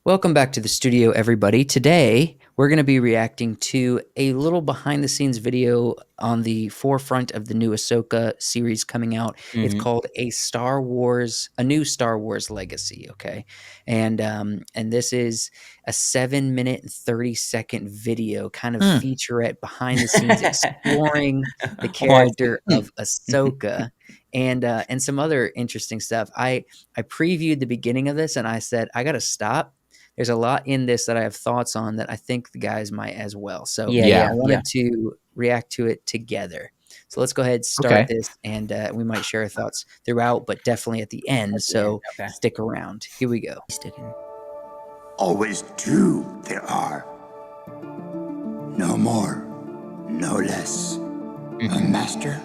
Welcome back to the studio, everybody. Today, we're going to be reacting to a little behind-the-scenes video on the forefront of the new Ahsoka series coming out. It's Mhm. called a new Star Wars Legacy. Okay, and this is a 7-minute and 30-second video, kind of Mm. featurette behind the scenes, exploring the Oh, I see. character of Ahsoka and some other interesting stuff. I previewed the beginning of this and I said I got to stop. There's a lot in this that I have thoughts on that I think the guys might as well. So Yeah. I wanted to react to it together. So let's go ahead and start Okay. this, and we might share our thoughts throughout, but definitely at the end. So Okay. stick around. Here we go. Sticking. Always two there are. No more, no less. A master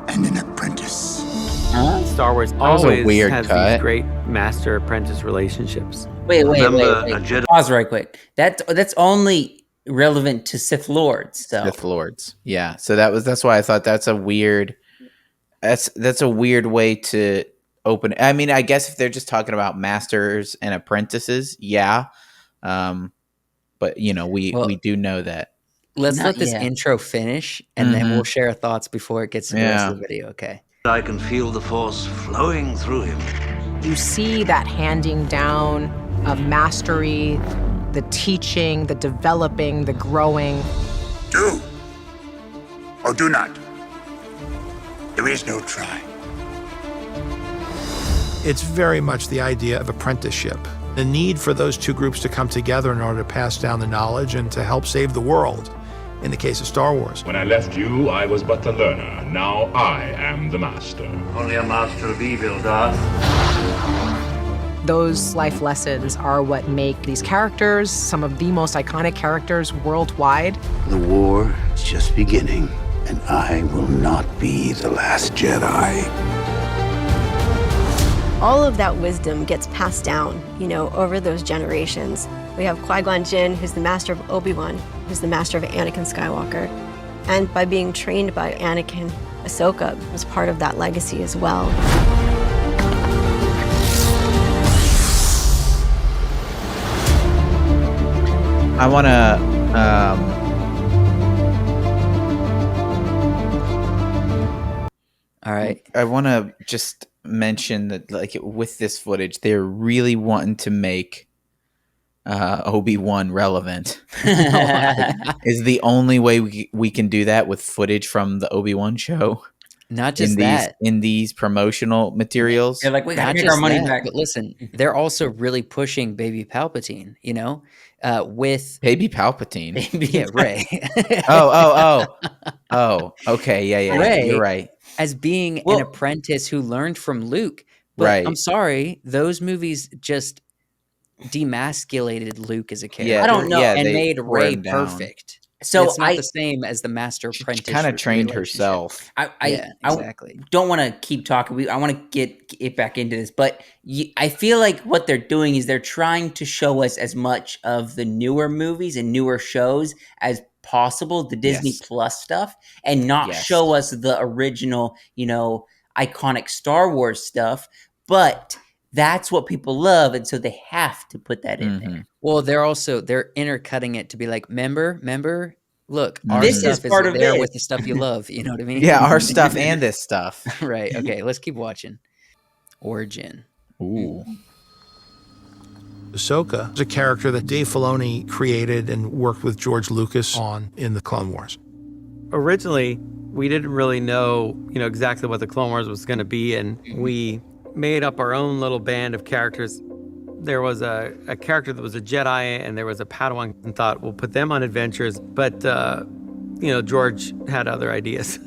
and an apprentice. Star Wars was a always weird has cut. these great master-apprentice relationships. Wait. Remember a Jedi- Pause right quick. That's only relevant to Sith Lords, though. Sith Lords. Yeah. So that's why I thought that's a weird way to open. I mean, I guess if they're just talking about masters and apprentices, yeah. But we do know that. Let's Not let this yet. intro finish, and then we'll share our thoughts before it gets to the rest of the video. Okay. I can feel the force flowing through him. You see that handing down of mastery, the teaching, the developing, the growing. Do or do not. There is no try. It's very much the idea of apprenticeship. The need for those two groups to come together in order to pass down the knowledge and to help save the world, in the case of Star Wars. When I left you, I was but the learner. Now I am the master. Only a master of evil, Darth. Those life lessons are what make these characters some of the most iconic characters worldwide. The war is just beginning, and I will not be the last Jedi. All of that wisdom gets passed down, over those generations. We have Qui-Gon Jinn, who's the master of Obi-Wan, who's the master of Anakin Skywalker. And by being trained by Anakin, Ahsoka was part of that legacy as well. I want to. All right. I want to just mention that, like, with this footage, they're really wanting to make Obi-Wan relevant. Is the only way we can do that with footage from the Obi-Wan show. Not just that. In these promotional materials. They're like, we gotta Not make just our money that, back. but listen, they're also really pushing Baby Palpatine, with Baby Palpatine. yeah, Rey. Oh, okay. Yeah. Rey, You're right. as being an apprentice who learned from Luke. But Right. I'm sorry, those movies just demasculated Luke as a character. Yeah, I don't know. And they made wore Rey him down. perfect. So it's not I the same as the master She apprentice. kind of trained relationship. herself. I Exactly. don't want to keep talking. I want to get back into this, but I feel like what they're doing is they're trying to show us as much of the newer movies and newer shows as possible, the Disney Yes. Plus stuff, and not Yes. show us the original, iconic Star Wars stuff. But that's what people love, and so they have to put that in there. Well, they're intercutting it to be like, remember, look, our This stuff is part of there this. with the stuff you love. You know what I mean? Yeah, our stuff and this stuff. Right. Okay. Let's keep watching. Origin. Ooh. Ahsoka is a character that Dave Filoni created and worked with George Lucas on in the Clone Wars. Originally, we didn't really know, exactly what the Clone Wars was going to be, and we made up our own little band of characters. There was a character that was a Jedi, and there was a Padawan, and thought we'll put them on adventures. But George had other ideas.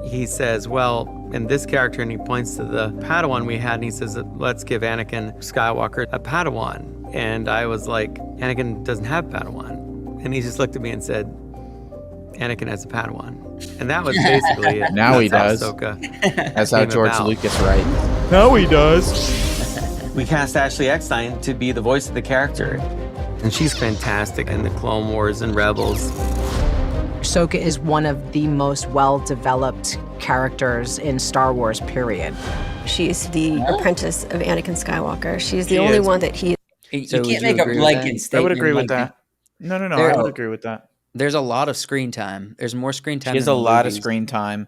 He says, well, in this character, and he points to the Padawan we had, and he says, let's give Anakin Skywalker a Padawan. And I was like, Anakin doesn't have Padawan. And he just looked at me and said, Anakin has a Padawan. And that was basically it. Now he That's does. how Ahsoka That's how came George about. Lucas writes. Now he does. We cast Ashley Eckstein to be the voice of the character. And she's fantastic in the Clone Wars and Rebels. Ahsoka is one of the most well-developed characters in Star Wars, period. She's the apprentice of Anakin Skywalker. She's the only one that he You So would can't you make a agree with that? blanket I would statement agree with like that. No, There I would agree with that. there's a lot of screen time. There's more screen She time has than a the lot of movies. screen time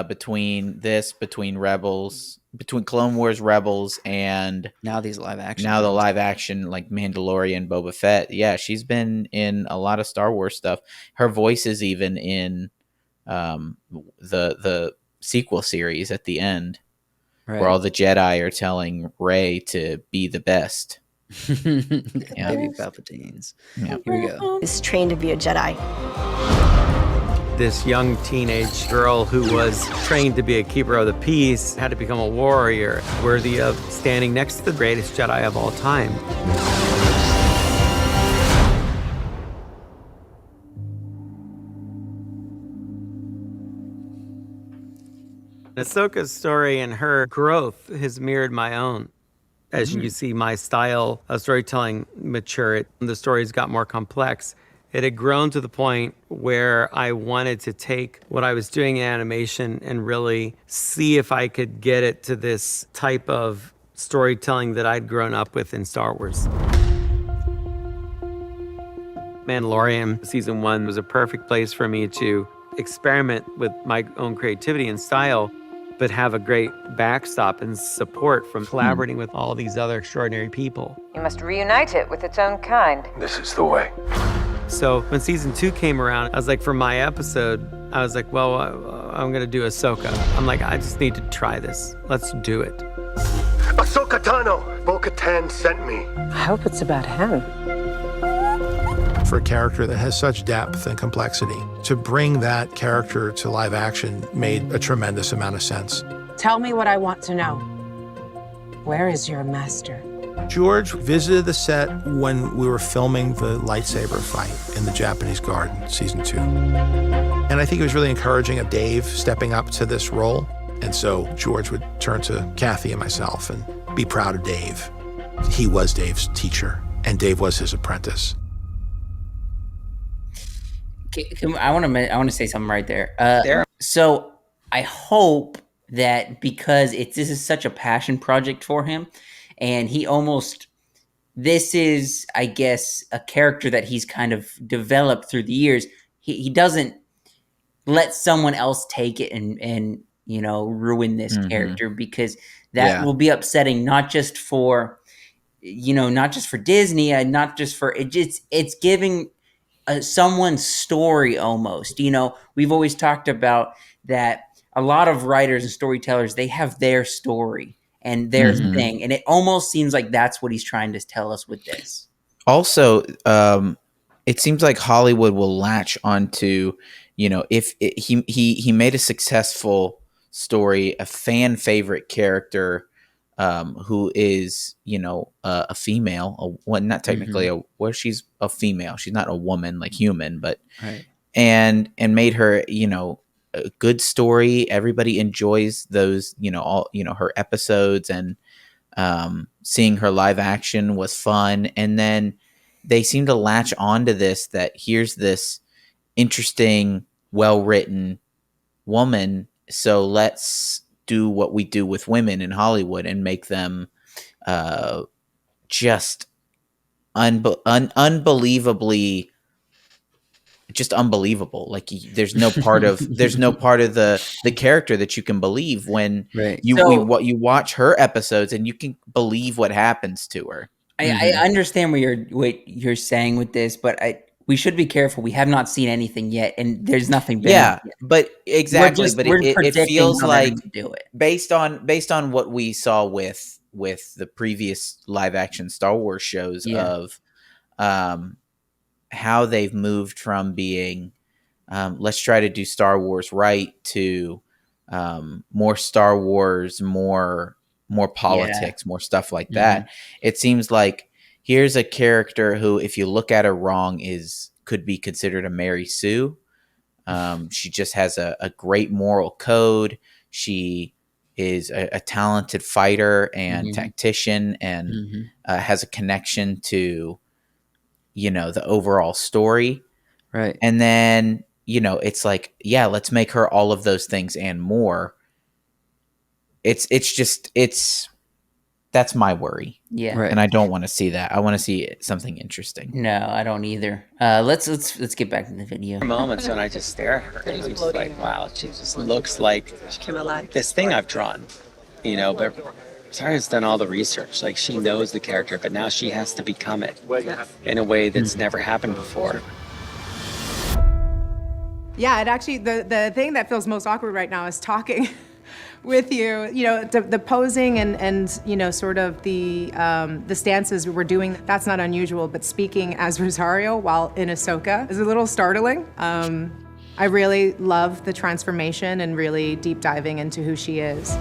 between Rebels, between Clone Wars, Rebels, and Now these live action now the things. live action like Mandalorian, Boba Fett. Yeah, she's been in a lot of Star Wars stuff. Her voice is even in the sequel series at the end, where all Right. the Jedi are telling Rey to be the best. Yeah. Baby Palpatines. Yeah. Here we go. Is trained to be a Jedi. This young teenage girl who was trained to be a keeper of the peace had to become a warrior worthy of standing next to the greatest Jedi of all time. Ahsoka's story and her growth has mirrored my own. As you see my style of storytelling mature, the stories got more complex. It had grown to the point where I wanted to take what I was doing in animation and really see if I could get it to this type of storytelling that I'd grown up with in Star Wars. Mandalorian Season 1 was a perfect place for me to experiment with my own creativity and style, but have a great backstop and support from collaborating with all these other extraordinary people. You must reunite it with its own kind. This is the way. So when Season 2 came around, I was like, for my episode, I was like, well, I'm gonna do Ahsoka. I'm like, I just need to try this. Let's do it. Ahsoka Tano, Bo-Katan sent me. I hope it's about him. For a character that has such depth and complexity, to bring that character to live action made a tremendous amount of sense. Tell me what I want to know. Where is your master? George visited the set when we were filming the lightsaber fight in the Japanese garden, Season 2. And I think it was really encouraging of Dave stepping up to this role. And so George would turn to Kathy and myself and be proud of Dave. He was Dave's teacher, and Dave was his apprentice. I want to say something right there. So I hope that because this is such a passion project for him, and this is, I guess, a character that he's kind of developed through the years. He doesn't let someone else take it and ruin this character, because that will be upsetting, not just for Disney, and not just for it's giving someone's story almost. We've always talked about that a lot of writers and storytellers, they have their story and their thing, and it almost seems like that's what he's trying to tell us with this. Also, it seems like Hollywood will latch onto, if he made a successful story, a fan favorite character, who is, a female, not technically she's a female. She's not a woman, like human, but and made her, a good story. Everybody enjoys those, her episodes, and seeing her live action was fun. And then they seem to latch onto this, that here's this interesting, well-written woman, so let's do what we do with women in Hollywood and make them just unbelievably just unbelievable. Like there's no part of the character that you can believe when you watch her episodes, and you can believe what happens to her. I understand what you're saying with this, but we should be careful. We have not seen anything yet, and there's nothing been out yet. But exactly. It feels like, do it based on what we saw with the previous live action Star Wars shows of how they've moved from being let's try to do Star Wars right to more Star Wars, more politics, more stuff like that. It seems like here's a character who, if you look at her wrong, could be considered a Mary Sue. She just has a great moral code. She is a talented fighter and tactician, and has a connection to, the overall story. Right. And then, it's like, let's make her all of those things and more. That's that's my worry. Yeah. Right. And I don't want to see that. I want to see something interesting. No, I don't either. Let's get back to the video. Moments when I just stare at her and I'm just like, wow, she just looks like this thing I've drawn, but Sarah's done all the research. Like, she knows the character, but now she has to become it in a way that's never happened before. Yeah, it actually, the thing that feels most awkward right now is talking with you. The posing and sort of the stances we were doing, that's not unusual, but speaking as Rosario while in Ahsoka is a little startling. I really love the transformation and really deep diving into who she is.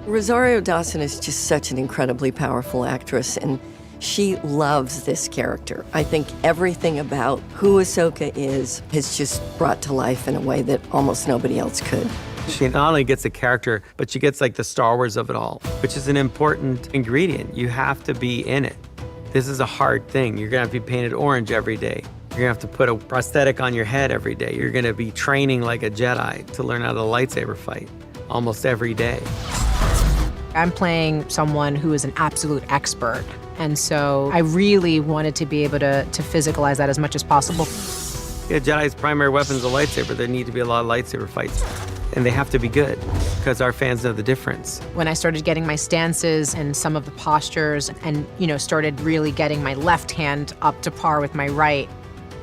Rosario Dawson is just such an incredibly powerful actress, and she loves this character. I think everything about who Ahsoka is just brought to life in a way that almost nobody else could. She not only gets a character, but she gets like the Star Wars of it all, which is an important ingredient. You have to be in it. This is a hard thing. You're gonna have to be painted orange every day. You're gonna have to put a prosthetic on your head every day. You're gonna be training like a Jedi to learn how to lightsaber fight almost every day. I'm playing someone who is an absolute expert. And so I really wanted to be able to physicalize that as much as possible. Yeah, Jedi's primary weapon is a lightsaber. There need to be a lot of lightsaber fights. And they have to be good because our fans know the difference. When I started getting my stances and some of the postures and, started really getting my left hand up to par with my right,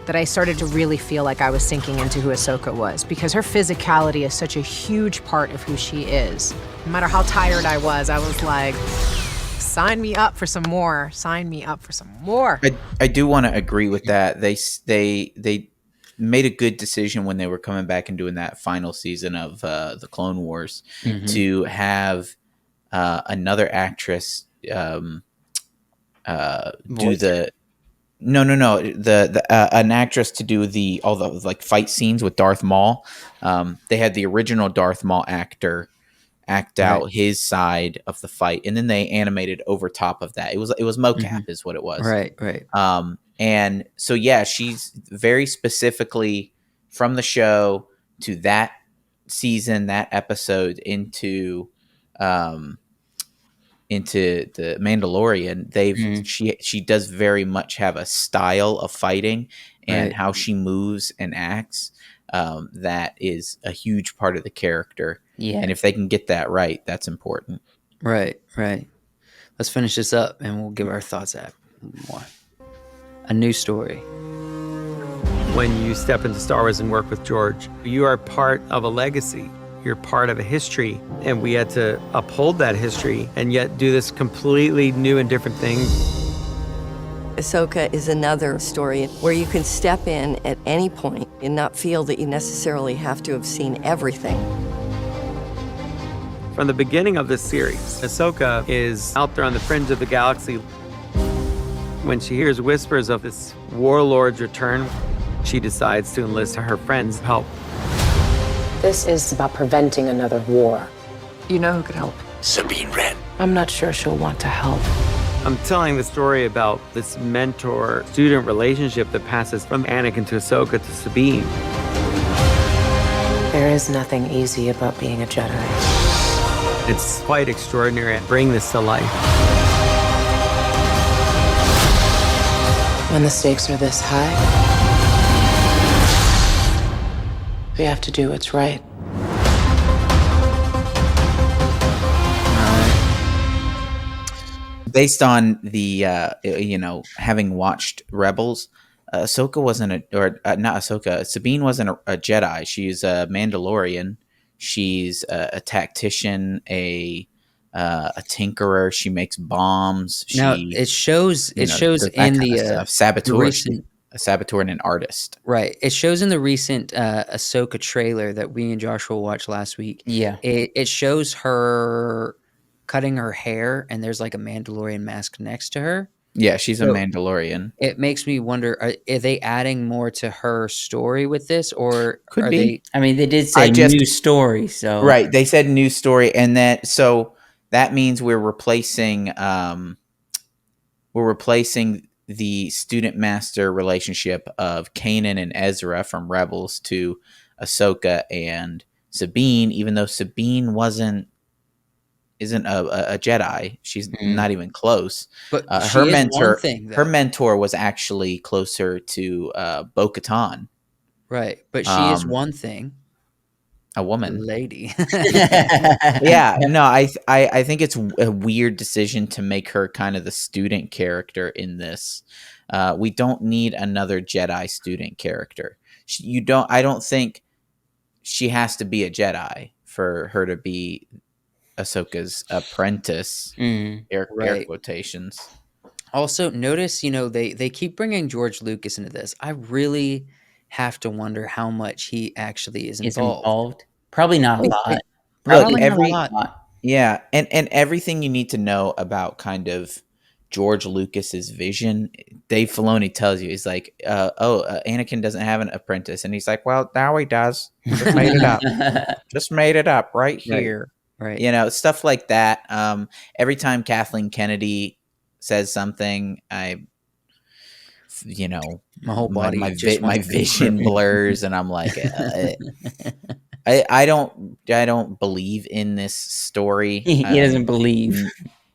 that I started to really feel like I was sinking into who Ahsoka was, because her physicality is such a huge part of who she is. No matter how tired I was like, sign me up for some more. Sign me up for some more. I do want to agree with that. They made a good decision when they were coming back and doing that final season of the Clone Wars to have another actress do the an actress to do all the like fight scenes with Darth Maul. They had the original Darth Maul actor act out his side of the fight, and then they animated over top of that. It was mocap is what it was. Right. And so yeah, she's very specifically from the show to that season, that episode into the Mandalorian. She does very much have a style of fighting and how she moves and acts that is a huge part of the character. Yeah. And if they can get that right, that's important. Right. Let's finish this up and we'll give our thoughts at more. A new story. When you step into Star Wars and work with George, you are part of a legacy. You're part of a history, and we had to uphold that history and yet do this completely new and different thing. Ahsoka is another story where you can step in at any point and not feel that you necessarily have to have seen everything. From the beginning of this series, Ahsoka is out there on the fringe of the galaxy. When she hears whispers of this warlord's return, she decides to enlist her friends' help. This is about preventing another war. You know who could help? Sabine Wren. I'm not sure she'll want to help. I'm telling the story about this mentor-student relationship that passes from Anakin to Ahsoka to Sabine. There is nothing easy about being a Jedi. It's quite extraordinary to bring this to life. When the stakes are this high, we have to do what's right. Based on the having watched Rebels, Ahsoka wasn't Sabine wasn't a Jedi. She's a Mandalorian. She's a tactician, a tinkerer. She makes bombs. Now it shows in the saboteur. recent, a saboteur and an artist. Right. It shows in the recent Ahsoka trailer that we and Joshua watched last week. Yeah. It shows her cutting her hair, and there's like a Mandalorian mask next to her. Yeah, she's a Mandalorian. It makes me wonder: are they adding more to her story with this, or could be? I mean, they did say new story, so right. They said new story, and that means we're replacing the student master relationship of Kanan and Ezra from Rebels to Ahsoka and Sabine, even though Sabine wasn't isn't a Jedi. She's not even close. But she her is mentor, one thing, her though. mentor was actually closer to Bo-Katan. Right, but she is one thing. A woman. Lady. Yeah, no, I think it's a weird decision to make her kind of the student character in this. We don't need another Jedi student character. I don't think she has to be a Jedi for her to be Ahsoka's apprentice. Air Right. quotations. Also, notice, they keep bringing George Lucas into this. I really have to wonder how much he actually is involved. Probably not a lot. Look, Probably not a lot. Yeah, and everything you need to know about kind of George Lucas's vision, Dave Filoni tells you. He's like, Anakin doesn't have an apprentice, and he's like, well, now he does. Just made it up. Just made it up right here. Right. Stuff like that. Every time Kathleen Kennedy says something, my whole body my vision blurs, and I'm like, I don't believe in this story. He doesn't believe.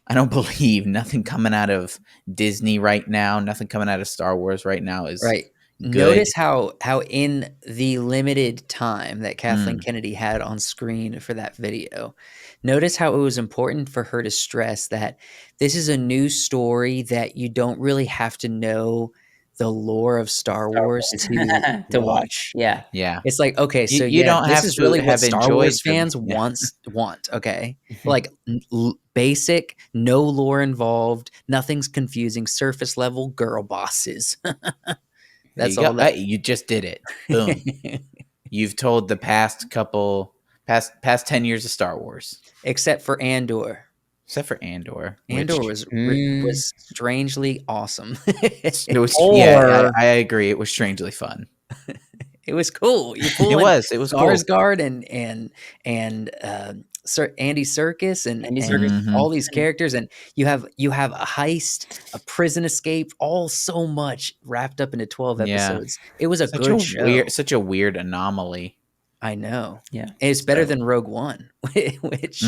I don't believe nothing coming out of Disney right now. Nothing coming out of Star Wars right now is right. good. Notice how in the limited time that Kathleen Kennedy had on screen for that video, notice how it was important for her to stress that this is a new story that you don't really have to know the lore of Star Wars to watch. Yeah. It's like, okay, so you don't this have is to really have what Star enjoyed Wars fans want, okay? Like basic, no lore involved, nothing's confusing, surface level girl bosses. That's all that you just did it. Boom. You've told the past 10 years of Star Wars. Except for Andor. Andor was strangely awesome. I agree. It was strangely fun. It was cool. You pull it in was cool. Skarsgård and Andy Serkis and all these characters, and you have a heist, a prison escape, all so much wrapped up into 12 episodes. It was good show. Such a weird anomaly. I know. Yeah, it's better than Rogue One, which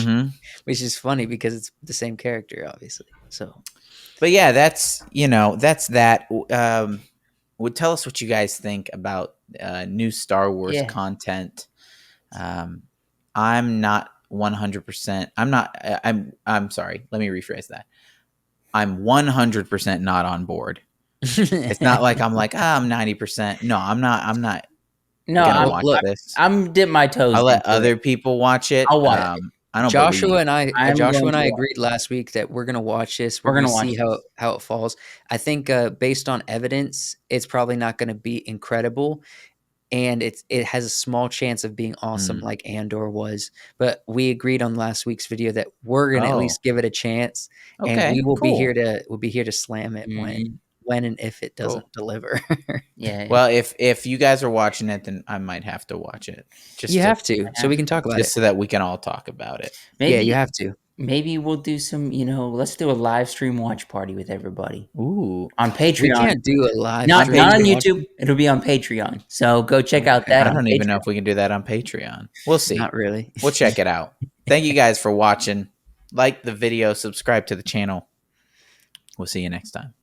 is funny because it's the same character, obviously. So, but yeah, that's that. Would tell us what you guys think about new Star Wars content. I'm not 100%. I'm sorry. Let me rephrase that. I'm 100% not on board. It's not like I'm like, I'm 90%. No, I'm not. No, I'm dip my toes. I'll let other people watch it. I'll watch it. I don't. Joshua and I agreed last week that we're gonna watch this. We're gonna see how it falls. I think based on evidence, it's probably not gonna be incredible, and it has a small chance of being awesome like Andor was. But we agreed on last week's video that we're gonna at least give it a chance, and we will be here to slam it when and if it doesn't deliver. Yeah. Well, if you guys are watching it, then I might have to watch it. You have to, so we can talk about it. Just so that we can all talk about it. Maybe, you have to. Maybe we'll do some, let's do a live stream watch party with everybody. Ooh. On Patreon. We can't do a live not stream. Not on YouTube. It'll be on Patreon. So go check out that. I don't even know if we can do that on Patreon. We'll see. Not really. We'll check it out. Thank you guys for watching. Like the video, subscribe to the channel. We'll see you next time.